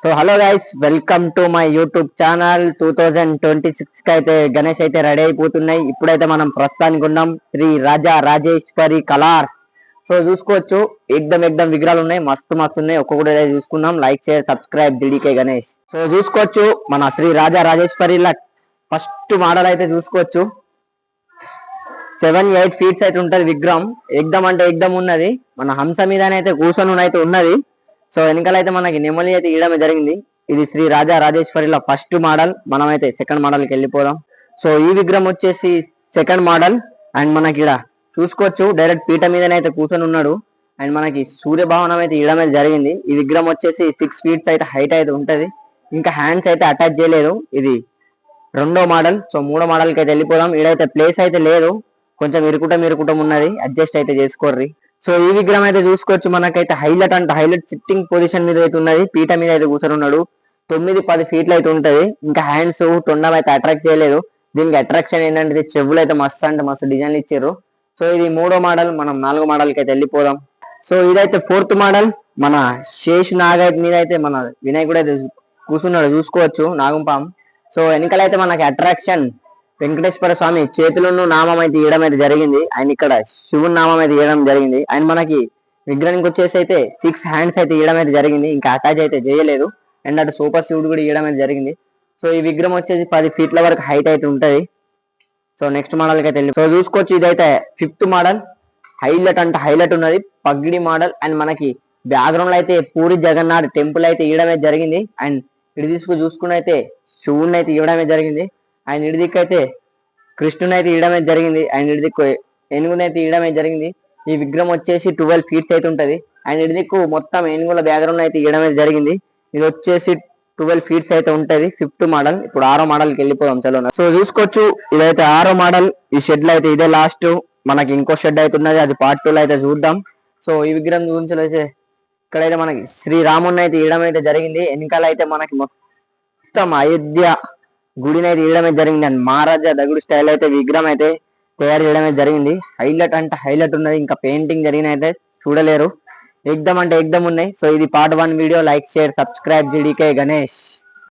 So hello guys, welcome to my YouTube channel. 2026 కి అయితే గణేష్ అయితే రెడీ అయిపోతున్నాయి. ఇప్పుడైతే మనం ప్రస్తుతానికి ఉన్నాం శ్రీ రాజా రాజేశ్వరి కలార్. సో చూసుకోవచ్చు, ఎగ్దమ్ విగ్రహాలు ఉన్నాయి, మస్తు ఉన్నాయి. ఒక్కొక్కటి చూసుకుందాం. లైక్ షేర్ సబ్స్క్రైబ్ డిడికే గణేష్. సో చూసుకోవచ్చు, మన శ్రీ రాజా రాజేశ్వరి ఫస్ట్ మోడల్ అయితే చూసుకోవచ్చు. 7-8 ఫీట్స్ అయితే ఉంటది విగ్రహం. ఎగ్దమ్ ఉన్నది. మన హంస మీదనే అయితే కూర్చొని అయితే ఉన్నది. సో వెనకాల అయితే మనకి నెమలి అయితే ఇయడమే జరిగింది. ఇది శ్రీ రాజా రాజేశ్వరిలో ఫస్ట్ మోడల్. మనమైతే సెకండ్ మోడల్ కి వెళ్ళిపోదాం. సో ఈ విగ్రహం వచ్చేసి సెకండ్ మోడల్. అండ్ మనకి ఇక్కడ చూసుకోవచ్చు, డైరెక్ట్ పీఠ మీదనే అయితే కూర్చొని ఉన్నాడు. అండ్ మనకి సూర్యభవనం అయితే ఇయడమే జరిగింది. ఈ విగ్రహం వచ్చేసి 6 ఫీట్స్ అయితే హైట్ అయితే ఉంటది. ఇంకా హ్యాండ్స్ అయితే అటాచ్ చేయలేదు. ఇది రెండో మోడల్. సో మూడో మోడల్ కి అయితే వెళ్ళిపోదాం. ఇడైతే ప్లేస్ అయితే లేదు, కొంచెం ఇరుకుటం ఉన్నది, అడ్జస్ట్ అయితే చేసుకోర్రి. సో ఈ విగ్రహం అయితే చూసుకోవచ్చు, మనకైతే హైలైట్ సిట్టింగ్ పొజిషన్ మీద అయితే ఉన్నది. పీఠ మీద అయితే కూర్చొని ఉన్నాడు. 9-10 ఫీట్లు అయితే ఉంటది. ఇంకా హ్యాండ్స్ తొండం అయితే అట్రాక్ట్ చేయలేదు. దీనికి అట్రాక్షన్ ఏంటంటే చెవులు అయితే మస్తు డిజైన్లు ఇచ్చారు. సో ఇది మూడో మోడల్. మనం నాలుగో మోడల్ కి అయితే వెళ్ళిపోదాం. సో ఇదైతే ఫోర్త్ మోడల్. మన శేష్ నాగ మీద అయితే మన వినాయకుడు అయితే కూర్చున్నాడు, చూసుకోవచ్చు, నాగంపాం. సో వెనకాలైతే మనకి అట్రాక్షన్ వెంకటేశ్వర స్వామి చేతులను నామం అయితే ఇవ్వడం అయితే జరిగింది. ఆయన ఇక్కడ శివుని నామం అయితే ఇవ్వడం జరిగింది. ఆయన మనకి విగ్రహానికి వచ్చేసి అయితే 6 హ్యాండ్స్ అయితే ఇవ్వడం అయితే జరిగింది. ఇంకా అటాచ్ అయితే చేయలేదు. అండ్ అటు సూపర్ శివుడు కూడా ఇవ్వడం అయితే జరిగింది. సో ఈ విగ్రహం వచ్చేసి 10 ఫీట్ల వరకు హైట్ అయితే ఉంటది. సో నెక్స్ట్ మోడల్ కి అయితే వెళ్ళి సో చూసుకోవచ్చు, ఇదైతే 5th మోడల్. హైలైట్ ఉన్నది, పగిడి మోడల్. అండ్ మనకి బ్యాక్గ్రౌండ్ లో అయితే పూరి జగన్నాథ్ టెంపుల్ అయితే ఇవ్వడం అయితే జరిగింది. అండ్ ఇటు చూసుకుని అయితే శివుడిని అయితే ఇవ్వడమే జరిగింది. ఆయన ఇటు దిక్కు అయితే కృష్ణుని అయితే ఇవ్వడమే జరిగింది. ఆయన ఇటు దిక్కు ఏనుగుని అయితే ఇవ్వడమే జరిగింది. ఈ విగ్రహం వచ్చేసి 12 ఫీట్స్ అయితే ఉంటది. ఆయన ఇటు దిక్కు మొత్తం ఏనుగుల బ్యాక్గ్రౌండ్ అయితే ఇవ్వడమే జరిగింది. ఇది వచ్చేసి 12 ఫీట్స్ అయితే ఉంటది. 5th model. ఇప్పుడు 6వ మోడల్ కి వెళ్ళిపోదాం. చలో. సో చూసుకోవచ్చు, ఇదైతే 6వ మోడల్. ఈ షెడ్ లో అయితే ఇదే లాస్ట్. మనకి ఇంకో షెడ్ అయితే ఉన్నది, అది పార్ట్ 2 లో అయితే చూద్దాం. సో ఈ విగ్రహం గురించి అయితే ఇక్కడైతే మనకి శ్రీరాముని అయితే ఇవ్వడం అయితే జరిగింది. వెనకాల అయితే మనకి మొత్తం అయోధ్య గుడిని అయితే ఇవ్వడమే జరిగింది. అండ్ మహారాజా దగుడు స్టైల్ అయితే విగ్రహం అయితే తయారు చేయడమే జరిగింది. హైలైట్ ఉన్నది. ఇంకా పెయింటింగ్ జరిగిన అయితే చూడలేరు. ఎగ్దమ్ ఉన్నాయి. సో ఇది part 1 video. Like share subscribe GDK Ganesh.